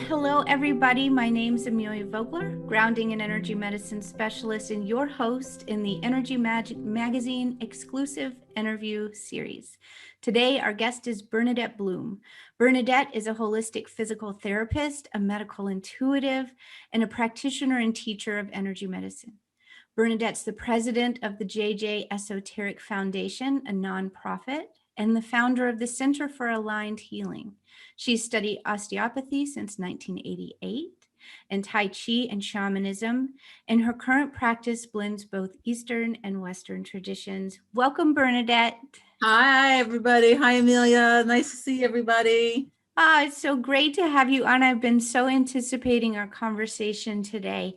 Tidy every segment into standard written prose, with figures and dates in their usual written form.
Hello, everybody. My name's Amelia Vogler, grounding and energy medicine specialist, and your host in the Energy Magic Magazine exclusive interview series. Today, our guest is Bernadette Bloom. Bernadette is a holistic physical therapist, a medical intuitive, and a practitioner and teacher of energy medicine. Bernadette's the president of the JJ Esoteric Foundation, a nonprofit, and the founder of the Center for Aligned Healing. She's studied osteopathy since 1988 and Tai Chi and shamanism, and her current practice blends both Eastern and Western traditions. Welcome, Bernadette. Hi, everybody. Hi, Amelia. Nice to see everybody. It's so great to have you on. I've been so anticipating our conversation today.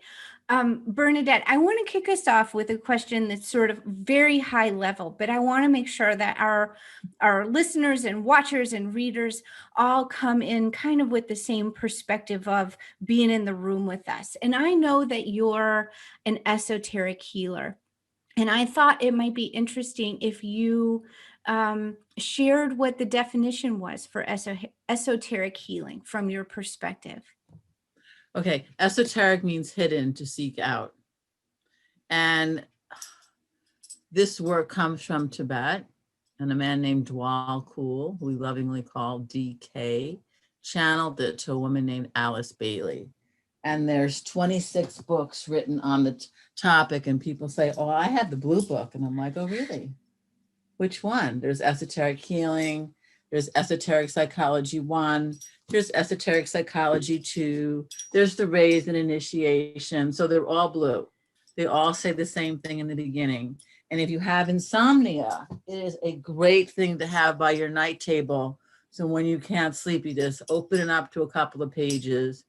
Bernadette, I want to kick us off with a question that's sort of very high level, but I want to make sure that our listeners and watchers and readers all come in kind of with the same perspective of being in the room with us. And I know that you're an esoteric healer, and I thought it might be interesting if you shared what the definition was for esoteric healing from your perspective. Okay, esoteric means hidden, to seek out. And this work comes from Tibet, and a man named Dwal Kul, who we lovingly call DK, channeled it to a woman named Alice Bailey. And there's 26 books written on the topic, and people say, oh, I have the blue book. And I'm like, oh, really? Which one? There's Esoteric Healing, there's Esoteric Psychology 1, there's Esoteric Psychology 2, there's the Raise and Initiation. So they're all blue. They all say the same thing in the beginning. And if you have insomnia, it is a great thing to have by your night table. So when you can't sleep, you just open it up to a couple of pages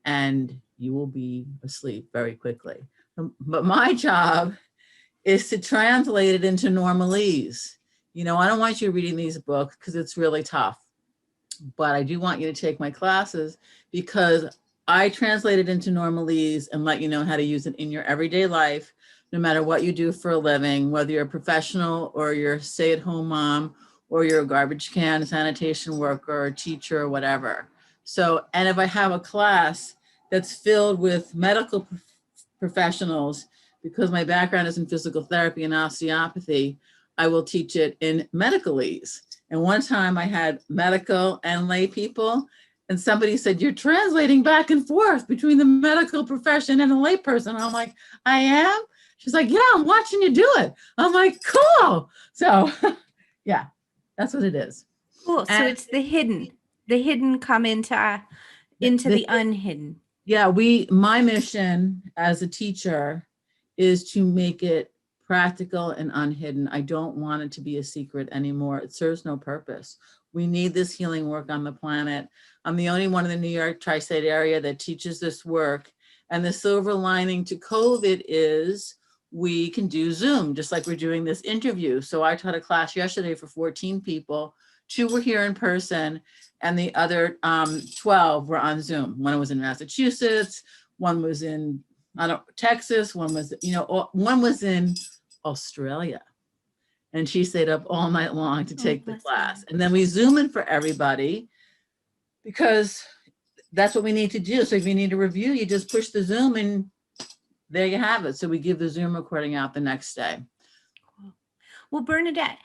and you will be asleep very quickly. But my job is to translate it into normalese. You know, I don't want you reading these books because it's really tough, but I do want you to take my classes because I translate it into normalese and let you know how to use it in your everyday life, no matter what you do for a living, whether you're a professional or you're a stay-at-home mom or you're a garbage can sanitation worker or teacher or whatever. So, and if I have a class that's filled with medical professionals, because my background is in physical therapy and osteopathy, I will teach it in medicalese. And one time I had medical and lay people, and somebody said, you're translating back and forth between the medical profession and a lay person. I'm like, I am? She's like, yeah, I'm watching you do it. I'm like, cool. So yeah, that's what it is. Cool. So it's the hidden come into the unhidden. Yeah, my mission as a teacher is to make it practical and unhidden. I don't want it to be a secret anymore. It serves no purpose. We need this healing work on the planet. I'm the only one in the New York tri-state area that teaches this work. And the silver lining to COVID is we can do Zoom, just like we're doing this interview. So I taught a class yesterday for 14 people. 2 were here in person, and the other 12 were on Zoom. One was in Massachusetts, one was in Texas, one was in Australia. And she stayed up all night long to take the class. And then we Zoom in for everybody because that's what we need to do. So if you need a review, you just push the Zoom and there you have it. So we give the Zoom recording out the next day. Well, Bernadette,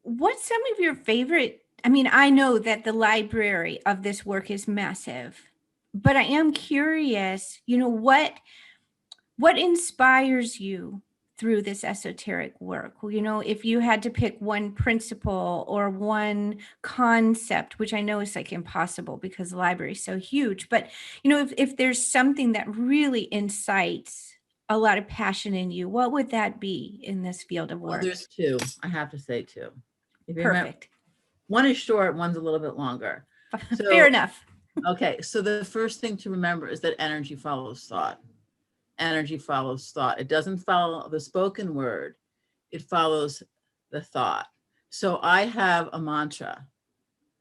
what's some of your favorite? I mean, I know that the library of this work is massive, but I am curious, what inspires you through this esoteric work? If you had to pick one principle or one concept, which I know is like impossible because the library is so huge, but if there's something that really incites a lot of passion in you, what would that be in this field of work? Well, there's 2. I have to say 2. If perfect. One is short, one's a little bit longer. So, fair enough. Okay, so the first thing to remember is that energy follows thought. Energy follows thought. It doesn't follow the spoken word. It follows the thought. So I have a mantra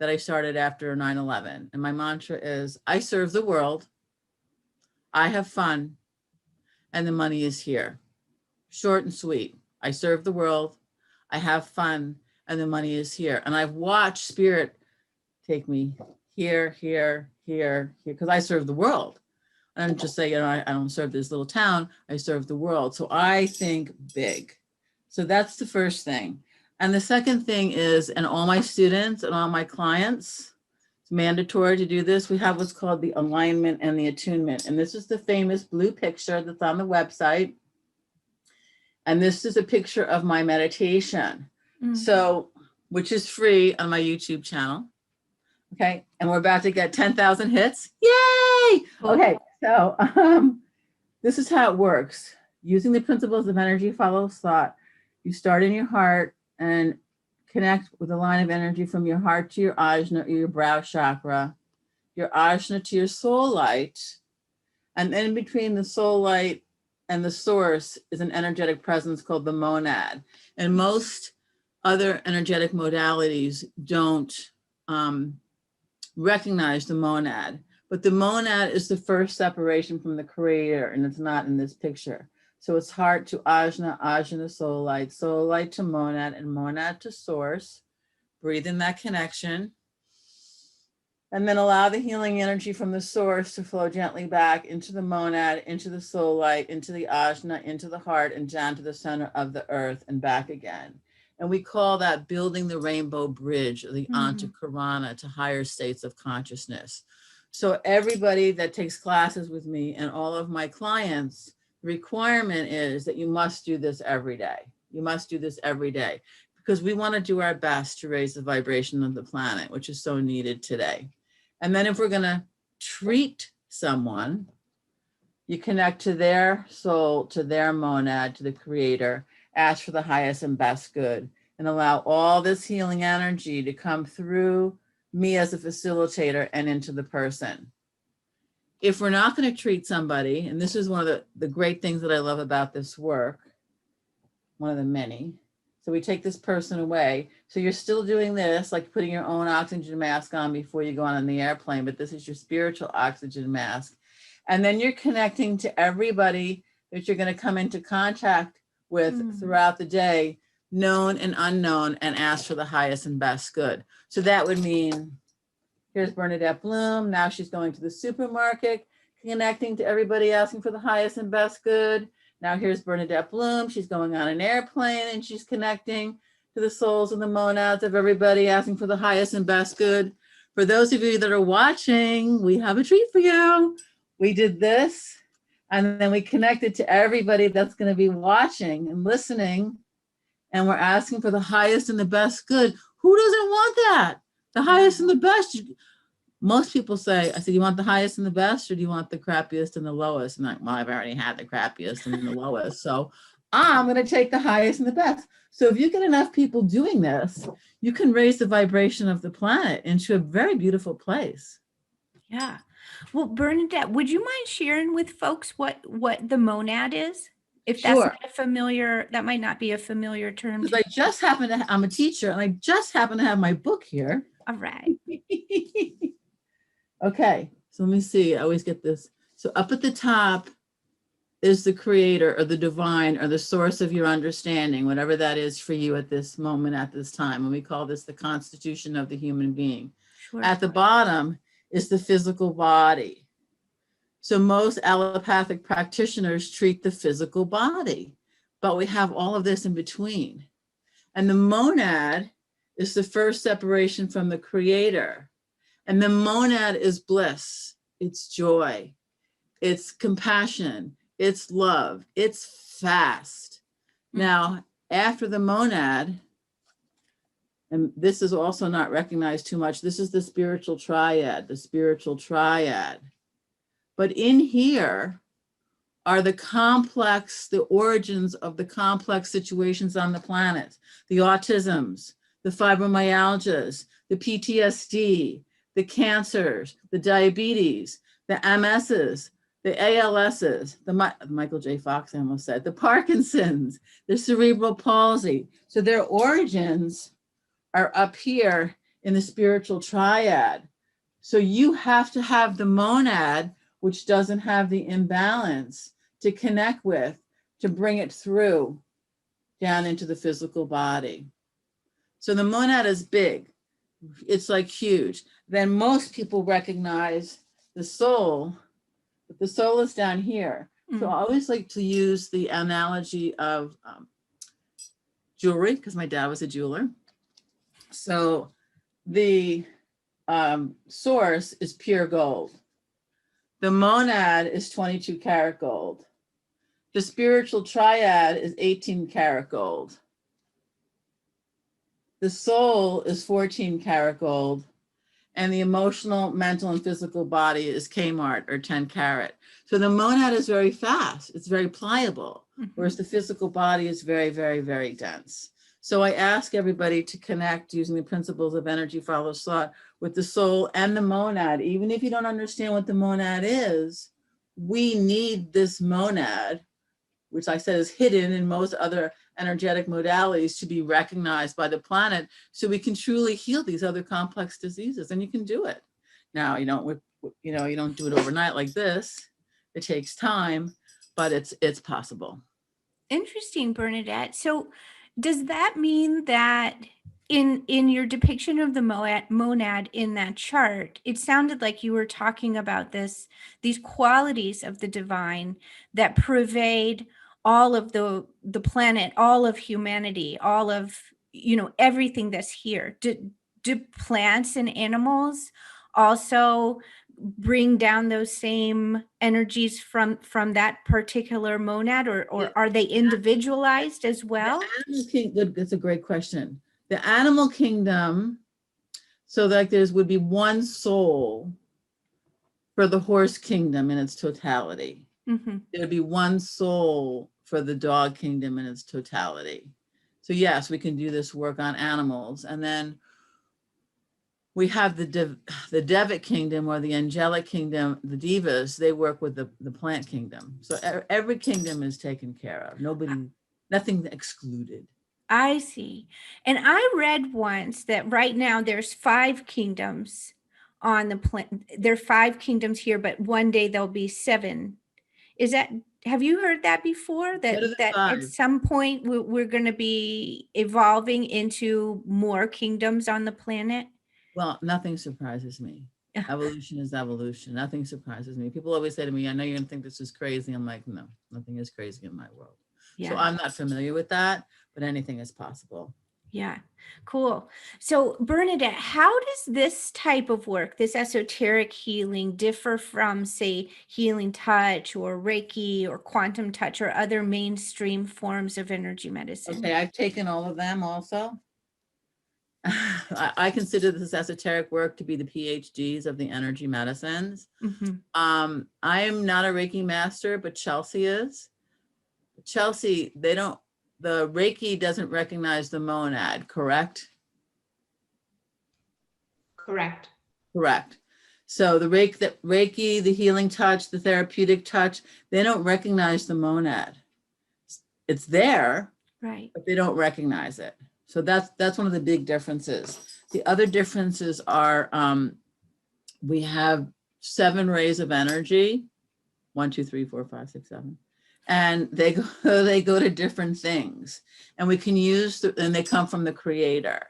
that I started after 9/11. And my mantra is, I serve the world, I have fun, and the money is here. Short and sweet. I serve the world, I have fun, and the money is here. And I've watched spirit take me here, here, here, here, because I serve the world. I don't just say, you know, I don't serve this little town, I serve the world. So I think big. So that's the first thing. And the second thing is, and all my students and all my clients, it's mandatory to do this. We have what's called the alignment and the attunement. And this is the famous blue picture that's on the website. And this is a picture of my meditation. So, which is free on my YouTube channel. Okay. And we're about to get 10,000 hits. Yay. Okay. So this is how it works. Using the principles of energy follows thought. You start in your heart and connect with a line of energy from your heart to your ajna, or your brow chakra, your ajna to your soul light. And then in between the soul light and the source is an energetic presence called the monad. And most other energetic modalities don't recognize the monad, but the monad is the first separation from the creator, and it's not in this picture. So it's heart to ajna, ajna to soul light to monad, and monad to source. Breathe in that connection. And then allow the healing energy from the source to flow gently back into the monad, into the soul light, into the ajna, into the heart, and down to the center of the earth and back again. And we call that building the rainbow bridge, or the antakarana, to higher states of consciousness. So everybody that takes classes with me and all of my clients, the requirement is that you must do this every day. You must do this every day, because we want to do our best to raise the vibration of the planet, which is so needed today. And then if we're going to treat someone, you connect to their soul, to their monad, to the creator, ask for the highest and best good, and allow all this healing energy to come through me as a facilitator and into the person. If we're not going to treat somebody, and this is one of the great things that I love about this work, one of the many. So we take this person away. So you're still doing this, like putting your own oxygen mask on before you go on the airplane, but this is your spiritual oxygen mask. And then you're connecting to everybody that you're going to come into contact with throughout the day, known and unknown, and ask for the highest and best good. So that would mean, here's Bernadette Bloom. Now she's going to the supermarket, connecting to everybody, asking for the highest and best good. Now here's Bernadette Bloom. She's going on an airplane and she's connecting to the souls and the monads of everybody, asking for the highest and best good. For those of you that are watching, we have a treat for you. We did this, and then we connected to everybody that's going to be watching and listening, and we're asking for the highest and the best good. Who doesn't want that? The highest and the best. Most people say, I said, you want the highest and the best, or do you want the crappiest and the lowest? And I'm like, well, I've already had the crappiest and the lowest, so I'm going to take the highest and the best. So if you get enough people doing this, you can raise the vibration of the planet into a very beautiful place. Yeah. Well, Bernadette, would you mind sharing with folks what the monad is? If that's not a familiar, that might not be a familiar term. Because I just happen to, I'm a teacher, and I just happen to have my book here. All right. Okay, so let me see. I always get this. So up at the top is the creator, or the divine, or the source of your understanding, whatever that is for you at this moment, at this time. And we call this the constitution of the human being. Sure. At the bottom is the physical body. So most allopathic practitioners treat the physical body, but we have all of this in between. And the monad is the first separation from the creator. And the monad is bliss, it's joy, it's compassion, it's love, it's fast. Now, after the monad, and this is also not recognized too much, this is the spiritual triad, the spiritual triad. But in here are the complex, the origins of the complex situations on the planet, the autisms, the fibromyalgias, the PTSD, the cancers, the diabetes, the MSs, the ALSs, the Michael J. Fox, I almost said, the Parkinson's, the cerebral palsy. So their origins are up here in the spiritual triad. So you have to have the monad, which doesn't have the imbalance, to connect with, to bring it through down into the physical body. So the monad is big. It's like huge. Then most people recognize the soul, but the soul is down here. So I always like to use the analogy of jewelry, because my dad was a jeweler. So the source is pure gold. The monad is 22 karat gold. The spiritual triad is 18 karat gold. The soul is 14 karat gold. And the emotional, mental, and physical body is Kmart or 10 karat. So the monad is very fast. It's very pliable, whereas the physical body is very, very, very dense. So I ask everybody to connect using the principles of energy follows thought with the soul and the monad. Even if you don't understand what the monad is, we need this monad, which I said is hidden in most other energetic modalities, to be recognized by the planet so we can truly heal these other complex diseases. And you can do it. Now, you don't do it overnight like this. It takes time, but it's possible. Interesting, Bernadette. So does that mean that in your depiction of the monad in that chart, it sounded like you were talking about these qualities of the divine that pervade all of the planet, all of humanity, all of, everything that's here. Do plants and animals also bring down those same energies from that particular monad, or are they individualized as well? That's a great question. The animal kingdom, so like would be one soul for the horse kingdom in its totality. There would be one soul for the dog kingdom in its totality. So yes, we can do this work on animals. And then we have the Devic kingdom or the angelic kingdom, the divas, they work with the plant kingdom. So every kingdom is taken care of. Nothing excluded. I see. And I read once that right now there's 5 kingdoms on the planet. There are 5 kingdoms here, but one day there'll be 7. Have you heard that before? That at some point we're going to be evolving into more kingdoms on the planet? Well, nothing surprises me. Evolution is evolution. Nothing surprises me. People always say to me, I know you're going to think this is crazy. I'm like, no, nothing is crazy in my world. Yeah. So I'm not familiar with that, but anything is possible. Yeah, cool. So Bernadette, how does this type of work, this esoteric healing, differ from, say, healing touch or Reiki or quantum touch or other mainstream forms of energy medicine? Okay, I've taken all of them also. I consider this esoteric work to be the PhDs of the energy medicines. I am not a Reiki master, but Chelsea is. Chelsea, the Reiki doesn't recognize the monad, correct? Correct. Correct. So the Reiki, the healing touch, the therapeutic touch, they don't recognize the monad. It's there, right, but they don't recognize it. So that's one of the big differences. The other differences are we have 7 rays of energy, 1, 2, 3, 4, 5, 6, 7. And they go to different things, and we can use and they come from the creator,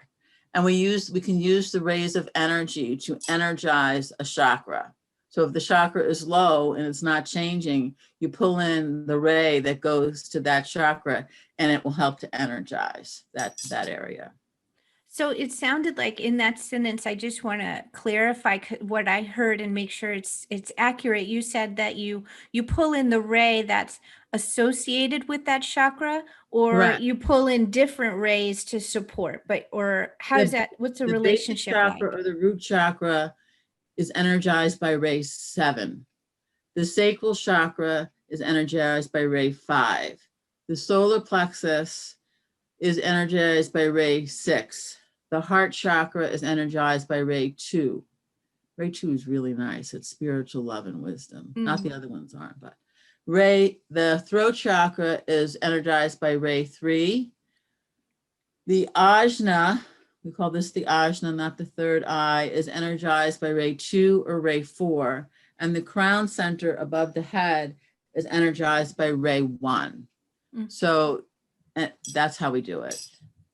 and we can use the rays of energy to energize a chakra. So if the chakra is low and it's not changing, you pull in the ray that goes to that chakra, and it will help to energize that area. So it sounded like in that sentence, I just want to clarify what I heard and make sure it's accurate. You said that you pull in the ray that's associated with that chakra, or Correct. You pull in different rays to support, or how is that? What's the relationship basic chakra like? Or the root chakra is energized by ray 7. The sacral chakra is energized by ray 5. The solar plexus is energized by ray 6. The heart chakra is energized by ray 2. Ray 2 is really nice. It's spiritual love and wisdom. Not the other ones aren't, but the throat chakra is energized by ray 3. The ajna, we call this the ajna, not the third eye, is energized by ray 2 or ray 4. And the crown center above the head is energized by ray 1. So that's how we do it.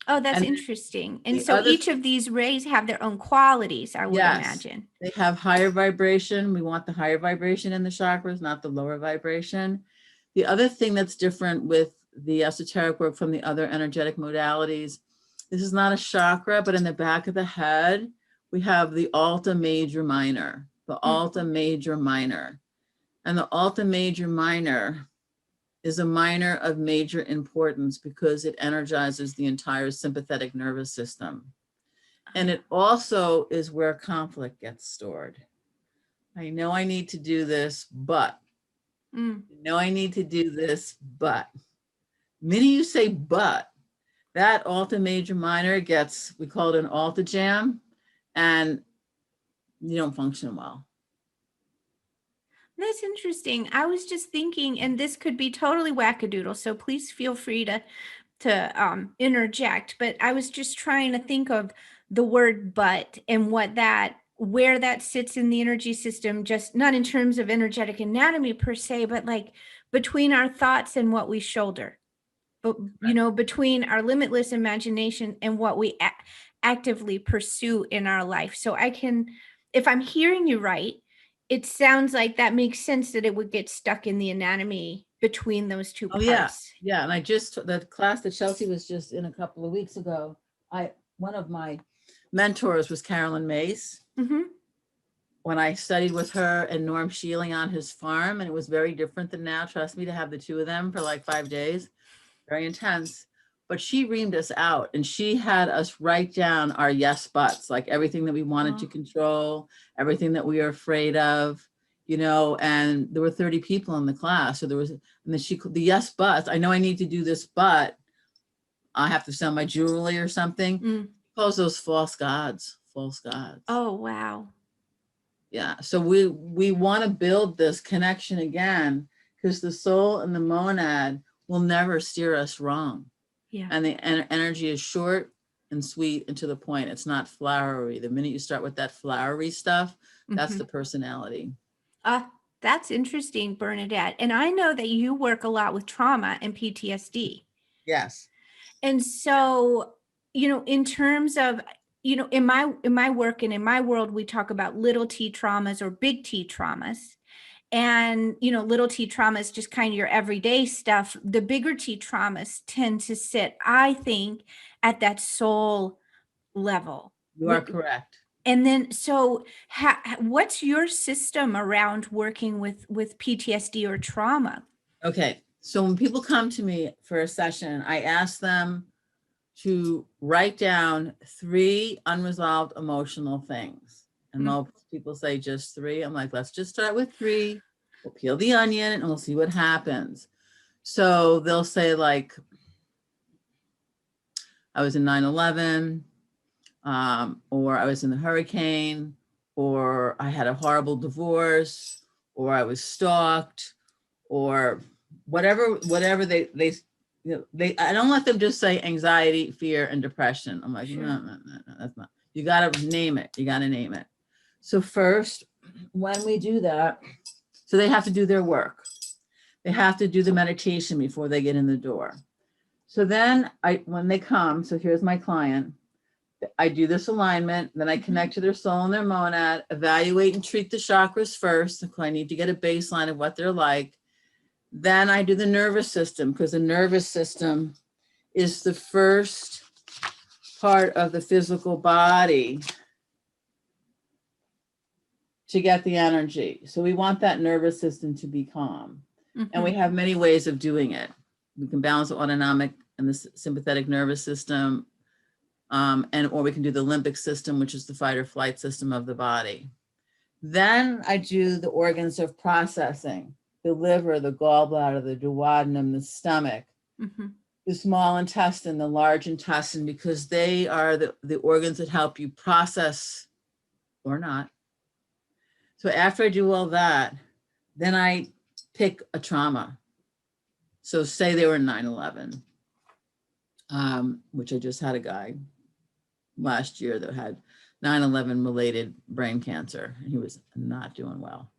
Oh, that's And interesting. And the so other, each of these rays have their own qualities, I would yes, imagine. they have higher vibration. We want the higher vibration in the chakras, not the lower vibration. The other thing that's different with the esoteric work from the other energetic modalities, this is not a chakra, but in the back of the head, we have the alta major minor, the Mm. alta major minor. And the alta major minor is a minor of major importance because it energizes the entire sympathetic nervous system. And it also is where conflict gets stored. I know I need to do this, but Mm. I know I need to do this, but minute you say but, that alta major minor gets, we call it an alta jam, and you don't function well. That's interesting. I was just thinking, and this could be totally wackadoodle, so please feel free to interject. But I was just trying to think of the word "but" and where that sits in the energy system, just not in terms of energetic anatomy per se, but like between our thoughts and what we shoulder. But between our limitless imagination and what we actively pursue in our life. So I can, if I'm hearing you right, it sounds like that makes sense that it would get stuck in the anatomy between those two Oh yeah, parts. yeah. And I just, the class that Chelsea was just in a couple of weeks ago, one of my mentors was Carolyn Mace. Mm-hmm. When I studied with her and Norm Shealy on his farm, and it was very different than now. Trust me, to have the two of them for like 5 days, very intense. But she reamed us out and she had us write down our yes buts, like everything that we wanted to control, everything that we are afraid of, and there were 30 people in the class. So there was, and then the yes buts, I know I need to do this, but I have to sell my jewelry or something. Mm. Close those false gods, false gods. Oh, wow. Yeah. So we want to build this connection again because the soul and the monad will never steer us wrong. Yeah. And the energy is short and sweet and to the point. It's not flowery. The minute you start with that flowery stuff, that's Mm-hmm. the personality. That's interesting, Bernadette. And I know that you work a lot with trauma and PTSD. Yes. And so, in terms of, in my work and in my world, we talk about little T traumas or big T traumas. And, little T trauma is just kind of your everyday stuff. The bigger T traumas tend to sit, I think, at that soul level. You are correct. And then, so what's your system around working with PTSD or trauma? Okay. So when people come to me for a session, I ask them to write down 3 unresolved emotional things. And most people say just 3. I'm like, let's just start with 3. We'll peel the onion and we'll see what happens. So they'll say like, I was in 9/11, or I was in the hurricane, or I had a horrible divorce, or I was stalked, or whatever I don't let them just say anxiety, fear, and depression. I'm like, Sure. no, that's not. You got to name it. You got to name it. So first, when we do that, so they have to do their work. They have to do the meditation before they get in the door. So then when they come, so here's my client, I do this alignment, then I connect to their soul and their monad, evaluate and treat the chakras first. So I need to get a baseline of what they're like. Then I do the nervous system because the nervous system is the first part of the physical body to get the energy. So we want that nervous system to be calm. Mm-hmm. And we have many ways of doing it. We can balance the autonomic and the sympathetic nervous system, or we can do the limbic system, which is the fight or flight system of the body. Then I do the organs of processing, the liver, the gallbladder, the duodenum, the stomach, the small intestine, the large intestine, because they are the organs that help you process or not. So after I do all that, then I pick a trauma. So say they were in 9/11, which I just had a guy last year that had 9/11 related brain cancer. And he was not doing well.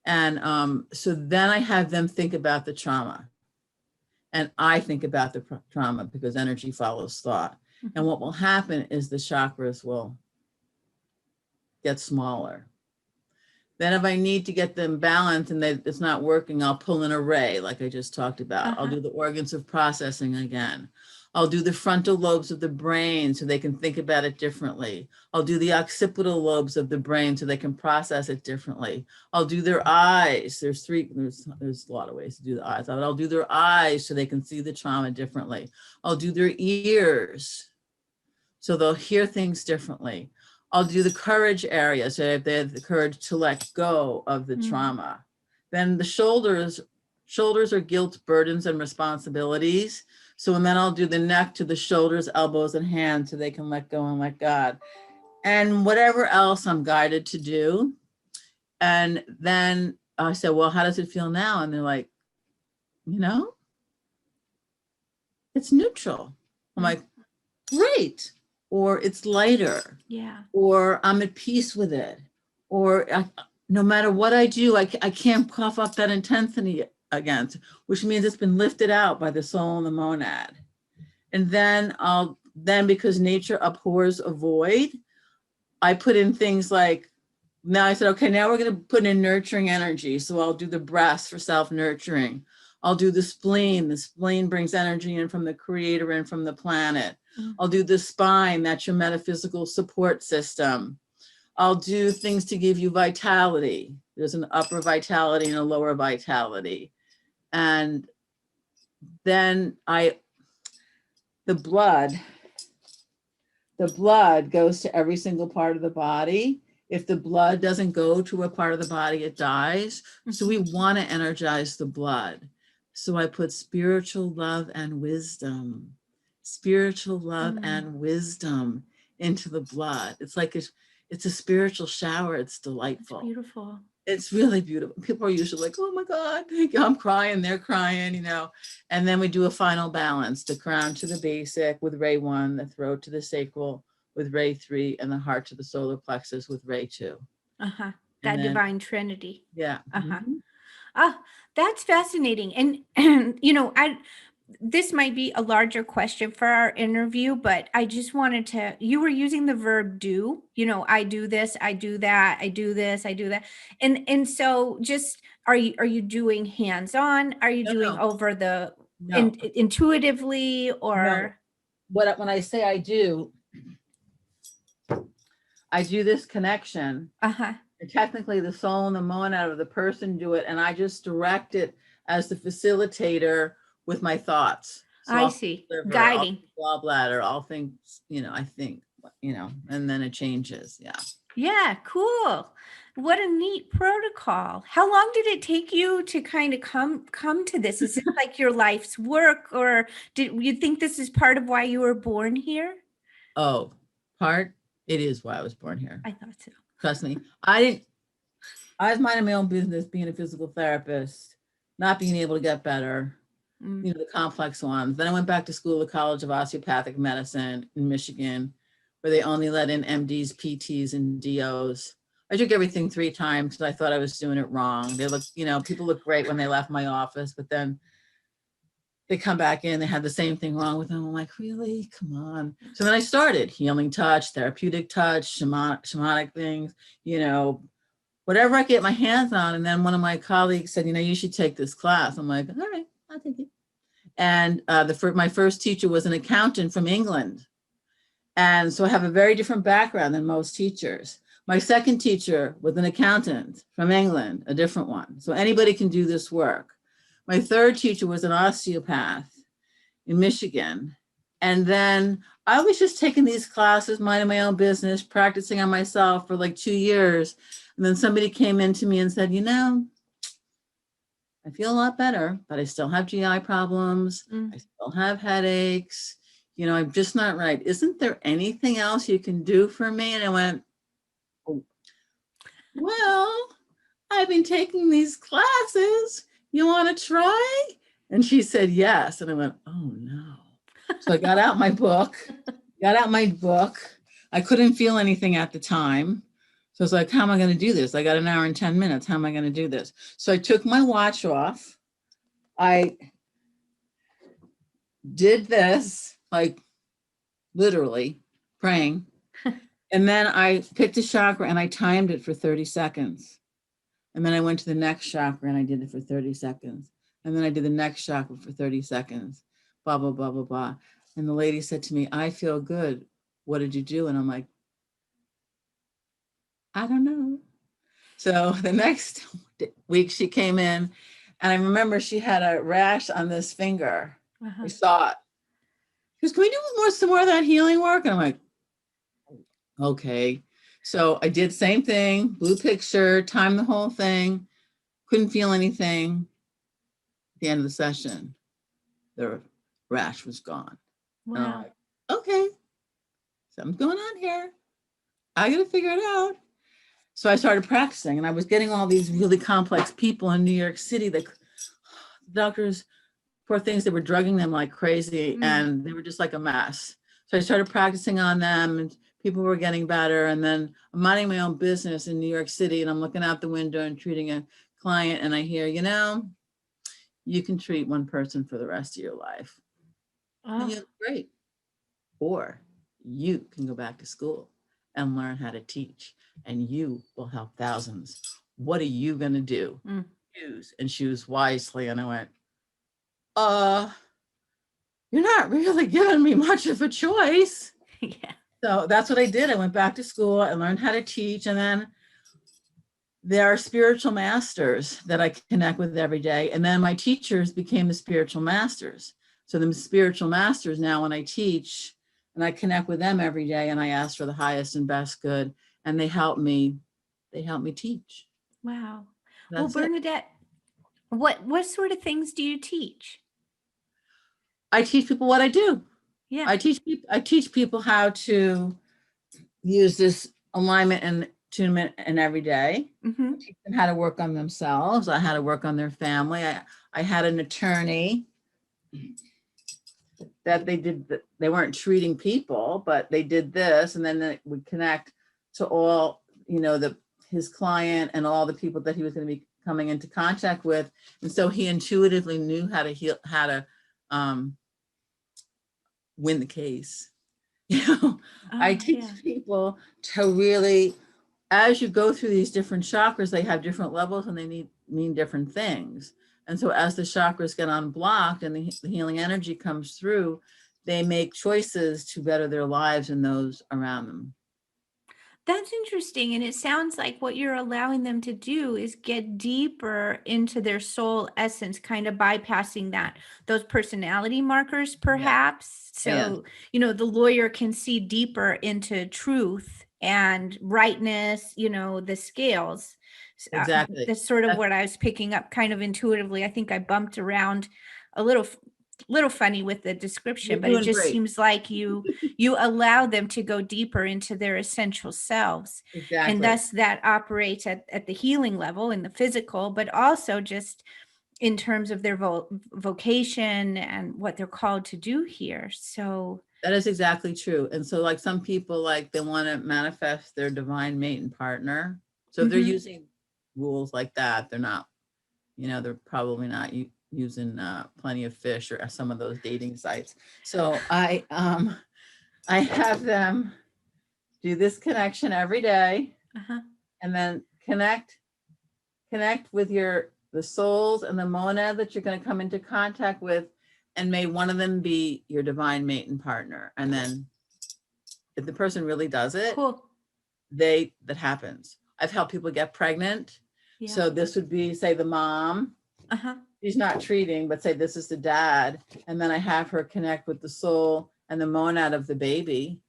And so then I have them think about the trauma. And I think about the trauma because energy follows thought. And what will happen is the chakras will get smaller. Then if I need to get them balanced and it's not working, I'll pull an array like I just talked about. I'll do the organs of processing again. I'll do the frontal lobes of the brain so they can think about it differently. I'll do the occipital lobes of the brain so they can process it differently. I'll do their eyes. There's a lot of ways to do the eyes. I'll do their eyes so they can see the trauma differently. I'll do their ears so they'll hear things differently. I'll do the courage area, so if they have the courage to let go of the trauma. Then the shoulders are guilt, burdens, and responsibilities. And then I'll do the neck to the shoulders, elbows, and hands so they can let go and let God. And whatever else I'm guided to do. And then I said, well, how does it feel now? And they're like, it's neutral. I'm like, great. Or it's lighter. Yeah. Or I'm at peace with it. Or no matter what I do, I can't cough up that intensity again, which means it's been lifted out by the soul and the monad. And then because nature abhors a void, I put in things like, now I said, okay, now we're going to put in nurturing energy. So I'll do the breaths for self-nurturing. I'll do the spleen. The spleen brings energy in from the creator and from the planet. I'll do the spine. That's your metaphysical support system. I'll do things to give you vitality. There's an upper vitality and a lower vitality. And then the blood goes to every single part of the body. If the blood doesn't go to a part of the body, it dies. So we want to energize the blood. So I put spiritual love and wisdom and wisdom into the blood. It's like it's a spiritual shower. It's delightful. It's beautiful. It's really beautiful. People are usually like, oh my God, I'm crying, they're crying, And then we do a final balance, the crown to the basic with ray 1, the throat to the sacral with ray 3, and the heart to the solar plexus with ray 2. That divine trinity. Yeah. That's fascinating. And this might be a larger question for our interview, but I just wanted you were using the verb do, I do this, I do that, I do this, I do that. And so just, are you doing hands-on? Are you doing over the intuitively or? No. When I say I do this connection. And technically the soul and the monad of the person do it. And I just direct it as the facilitator with my thoughts. So I see. Guiding. Gallbladder, all things, I think, and then it changes. Yeah. Yeah. Cool. What a neat protocol. How long did it take you to kind of come to this? Is it like your life's work, or did you think this is part of why you were born here? Oh, it is why I was born here. I thought so. Trust me. I was minding my own business, being a physical therapist, not being able to get better, the complex ones. Then I went back to school, the College of Osteopathic Medicine in Michigan, where they only let in MDs, PTs, and DOs. I took everything 3 times because I thought I was doing it wrong. They look, people look great when they left my office, but then they come back in, they had the same thing wrong with them. I'm like, really? Come on. So then I started healing touch, therapeutic touch, shamanic things, whatever I get my hands on. And then one of my colleagues said, you should take this class. I'm like, all right, I'll take it. And my first teacher was an accountant from England. And so I have a very different background than most teachers. My second teacher was an accountant from England, a different one. So anybody can do this work. My third teacher was an osteopath in Michigan. And then I was just taking these classes, minding my own business, practicing on myself for like 2 years. And then somebody came into me and said, I feel a lot better, but I still have GI problems. I still have headaches. I'm just not right. Isn't there anything else you can do for me? And I went, oh, well, I've been taking these classes. You want to try? And she said, yes. And I went, oh no. So I got out my book. I couldn't feel anything at the time. So I was like, how am I going to do this? I got an hour and 10 minutes. How am I going to do this? So I took my watch off. I did this, like literally praying. And then I picked a chakra and I timed it for 30 seconds. And then I went to the next chakra and I did it for 30 seconds. And then I did the next chakra for 30 seconds, blah, blah, blah, blah, blah. And the lady said to me, I feel good. What did you do? And I'm like, I don't know. So the next week she came in and I remember she had a rash on this finger. I saw it. She goes, can we do some more of that healing work? And I'm like, okay. So I did same thing, blue picture, timed the whole thing, couldn't feel anything. At the end of the session, the rash was gone. And I'm Wow. like, okay, something's going on here. I got to figure it out. So I started practicing and I was getting all these really complex people in New York City that doctors, poor things, they were drugging them like crazy and they were just like a mess. So I started practicing on them and people were getting better. And then I'm minding my own business in New York City and I'm looking out the window and treating a client and I hear, you can treat one person for the rest of your life. And you're great. Or you can go back to school and learn how to teach and you will help thousands. What are you going to do? Choose and choose wisely. And I went, you're not really giving me much of a choice. Yeah. So that's what I did. I went back to school. I learned how to teach. And then there are spiritual masters that I connect with every day. And then my teachers became the spiritual masters. So the spiritual masters now, when I teach and I connect with them every day and I ask for the highest and best good, and they help me teach. Wow. That's Well, it. Bernadette, what sort of things do you teach? I teach people what I do. Yeah. I teach people how to use this alignment and attunement in every day. Mm-hmm. I teach them how to work on themselves. I how to work on their family. I had an attorney that they weren't treating people, but they did this, and then they would connect to all, his client and all the people that he was going to be coming into contact with. And so he intuitively knew how to heal, how to win the case. I teach people to really, as you go through these different chakras, they have different levels and they mean different things. And so as the chakras get unblocked and the healing energy comes through, they make choices to better their lives and those around them. That's interesting. And it sounds like what you're allowing them to do is get deeper into their soul essence, kind of bypassing those personality markers, perhaps. So, the lawyer can see deeper into truth and rightness, the scales. Exactly. That's sort of what I was picking up kind of intuitively. I think I bumped around a little funny with the description, You're but it doing just great. seems like you allow them to go deeper into their essential selves. Exactly. And thus that operates at the healing level in the physical, but also just in terms of their vocation and what they're called to do here. So that is exactly true. And so like some people, like they want to manifest their divine mate and partner. So if they're using rules like that, they're not, they're probably not using Plenty of Fish or some of those dating sites. So I have them do this connection every day, and then connect with the souls and the monad that you're going to come into contact with, and may one of them be your divine mate and partner. And then if the person really does it, cool. That happens. I've helped people get pregnant. Yeah. So this would be, say, the mom. She's not treating, but say this is the dad. And then I have her connect with the soul and the monad of the baby.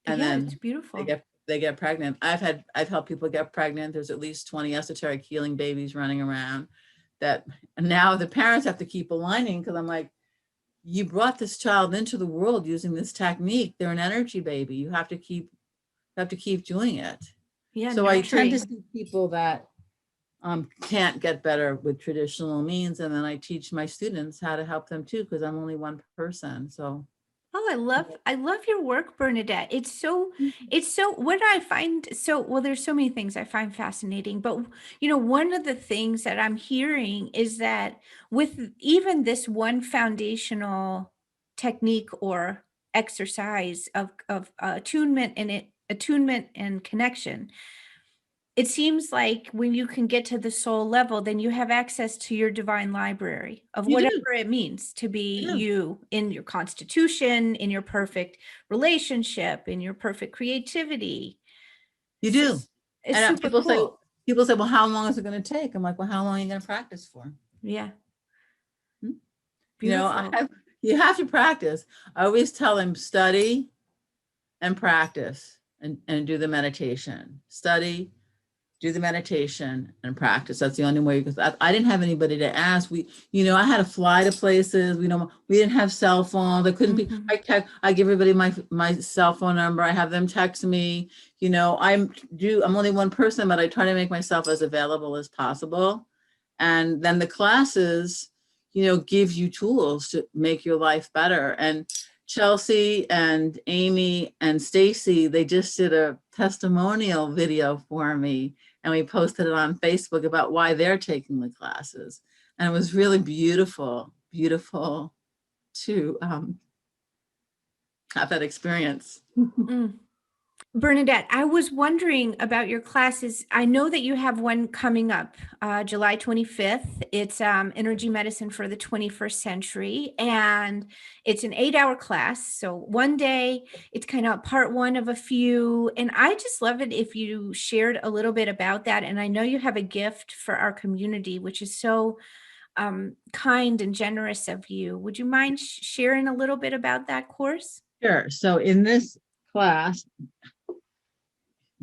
And then it's beautiful. They get pregnant. I've helped people get pregnant. There's at least 20 esoteric healing babies running around that, and now the parents have to keep aligning, because I'm like, you brought this child into the world using this technique. They're an energy baby. You have to keep doing it. Yeah. So I tend to see people that can't get better with traditional means, and then I teach my students how to help them too, because I'm only one person. So I love your work, Bernadette. It's so what I find there's so many things I find fascinating, but one of the things that I'm hearing is that with even this one foundational technique or exercise of attunement and connection. It seems like when you can get to the soul level, then you have access to your divine library of You do. whatever it means to be You do. you in your constitution, in your perfect relationship, in your perfect creativity. You It's do. just, it's And super cool. people say, well, how long is it going to take? I'm like, well, how long are you going to practice for? Yeah, Hmm? beautiful. You have to practice. I always tell them study and practice and do the meditation. Study, do the meditation and practice. That's the only way, because I didn't have anybody to ask. I had to fly to places. We didn't have cell phones. I couldn't be, Mhm. I give everybody my cell phone number. I have them text me. I'm only one person, but I try to make myself as available as possible. And then the classes, give you tools to make your life better. And Chelsea and Amy and Stacy, they just did a testimonial video for me, and we posted it on Facebook about why they're taking the classes. And it was really beautiful, beautiful to have that experience. Mm. Bernadette, I was wondering about your classes. I know that you have one coming up, July 25th. It's Energy Medicine for the 21st Century, and it's an 8-hour class. So one day, it's kind of part one of a few. And I just love it if you shared a little bit about that. And I know you have a gift for our community, which is so kind and generous of you. Would you mind sharing a little bit about that course? Sure. So in this class,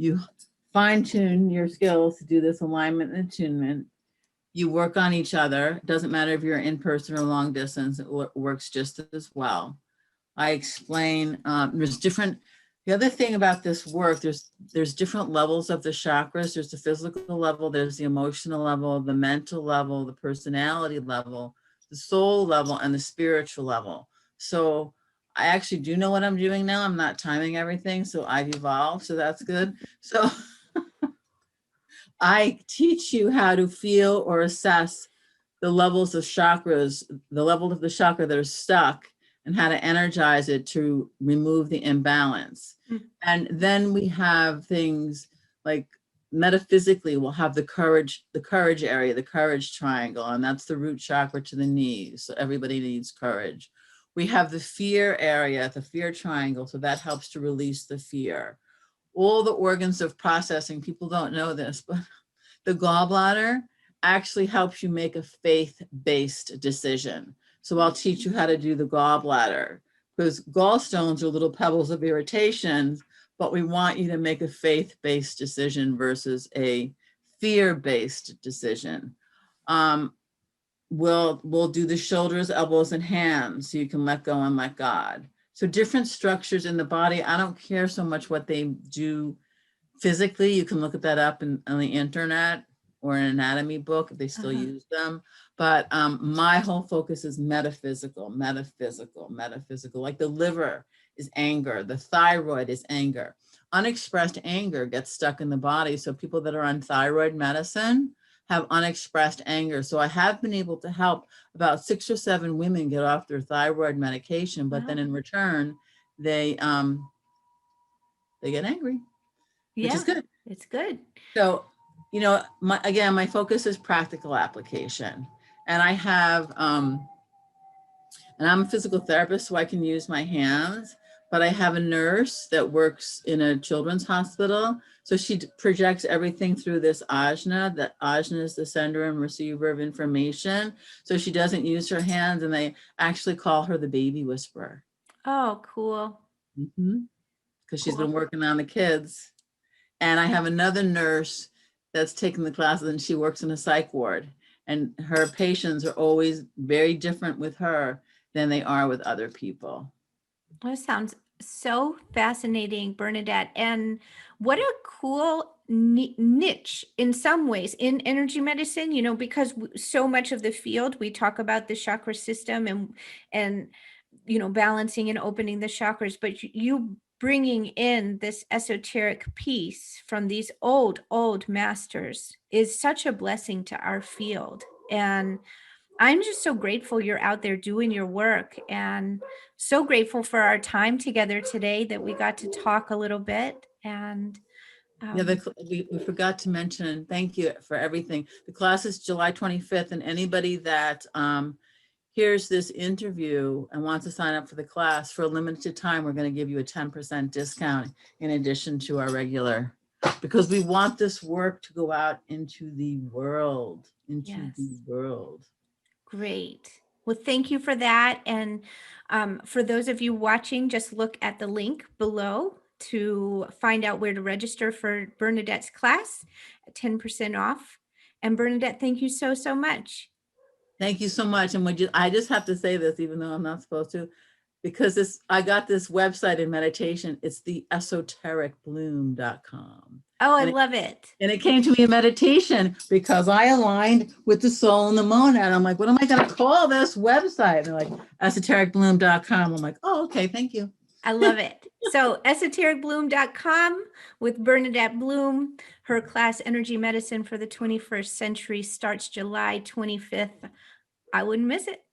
you fine tune your skills to do this alignment and attunement. You work on each other. It doesn't matter if you're in person or long distance, it works just as well. I explain, the other thing about this work, there's different levels of the chakras. There's the physical level, there's the emotional level, the mental level, the personality level, the soul level, and the spiritual level. So I actually do know what I'm doing now. I'm not timing everything, so I've evolved, so that's good. So I teach you how to feel or assess the levels of chakras, the level of the chakra that are stuck, and how to energize it to remove the imbalance. Mm. And then we have things like metaphysically, we'll have the courage area, the courage triangle, and that's the root chakra to the knees. So everybody needs courage. We have the fear area, the fear triangle, so that helps to release the fear. All the organs of processing, people don't know this, but the gallbladder actually helps you make a faith-based decision. So I'll teach you how to do the gallbladder, because gallstones are little pebbles of irritation, but we want you to make a faith-based decision versus a fear-based decision. We'll do the shoulders, elbows, and hands so you can let go and let God. So different structures in the body. I don't care so much what they do physically. You can look at that up on the internet or an anatomy book if they still use them. But my whole focus is metaphysical. Like the liver is anger, the thyroid is anger. Unexpressed anger gets stuck in the body. So people that are on thyroid medicine have unexpressed anger. So I have been able to help about 6 or 7 women get off their thyroid medication, but then in return, they get angry, which is Yeah, good. it's good. So, my focus is practical application. And and I'm a physical therapist, so I can use my hands, but I have a nurse that works in a children's hospital. So she projects everything through this ajna. That ajna is the sender and receiver of information. So she doesn't use her hands, and they actually call her the baby whisperer. Oh, cool. Because she's been working on the kids. And I have another nurse that's taking the classes, and she works in a psych ward. And her patients are always very different with her than they are with other people. That sounds so fascinating, Bernadette. And what a cool niche in some ways in energy medicine, because so much of the field we talk about the chakra system and balancing and opening the chakras, but you bringing in this esoteric piece from these old masters is such a blessing to our field. And I'm just so grateful you're out there doing your work, and so grateful for our time together today that we got to talk a little bit. And Yeah, um, we forgot to mention, thank you for everything. The class is July 25th, and anybody that hears this interview and wants to sign up for the class for a limited time, we're going to give you a 10% discount in addition to our regular, because we want this work to go out into the world, yes. world. Great. Well, thank you for that. And for those of you watching, just look at the link below to find out where to register for Bernadette's class, 10% off. And Bernadette, thank you so, so much. Thank you so much. And I just have to say this, even though I'm not supposed to, because I got this website in meditation. It's the esotericbloom.com. Oh, I And love it. And it came to me in meditation because I aligned with the soul and the monad. I'm like, what am I going to call this website? And they're like, esotericbloom.com. I'm like, oh, okay, thank you. I love it. So esotericbloom.com with Bernadette Bloom. Her class, Energy Medicine for the 21st Century, starts July 25th. I wouldn't miss it.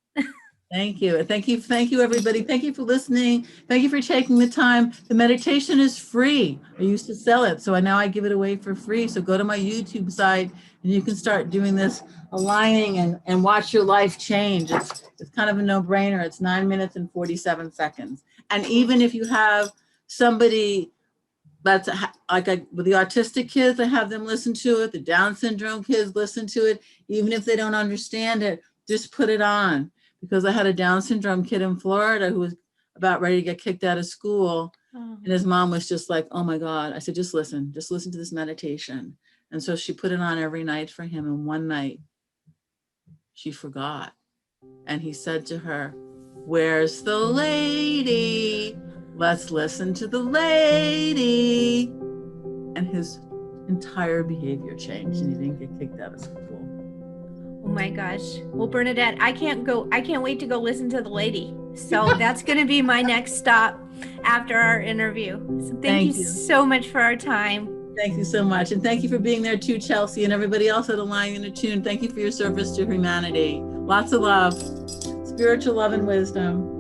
Thank you. Thank you, everybody. Thank you for listening. Thank you for taking the time. The meditation is free. I used to sell it, so now I give it away for free. So go to my YouTube site and you can start doing this aligning and watch your life change. It's kind of a no-brainer. It's 9 minutes and 47 seconds. And even if you have somebody that's with the autistic kids, I have them listen to it. The Down syndrome kids listen to it. Even if they don't understand it, just put it on. Because I had a Down syndrome kid in Florida who was about ready to get kicked out of school. Oh. And his mom was just like, oh my God. I said, just listen to this meditation. And so she put it on every night for him. And one night she forgot. And he said to her, where's the lady? Let's listen to the lady. And his entire behavior changed and he didn't get kicked out of school. Oh my gosh. Well, Bernadette, I can't wait to go listen to the lady. So that's going to be my next stop after our interview. So thank you so much for our time. Thank you so much. And thank you for being there too, Chelsea, and everybody else at Align and Attune. Thank you for your service to humanity. Lots of love, spiritual love and wisdom.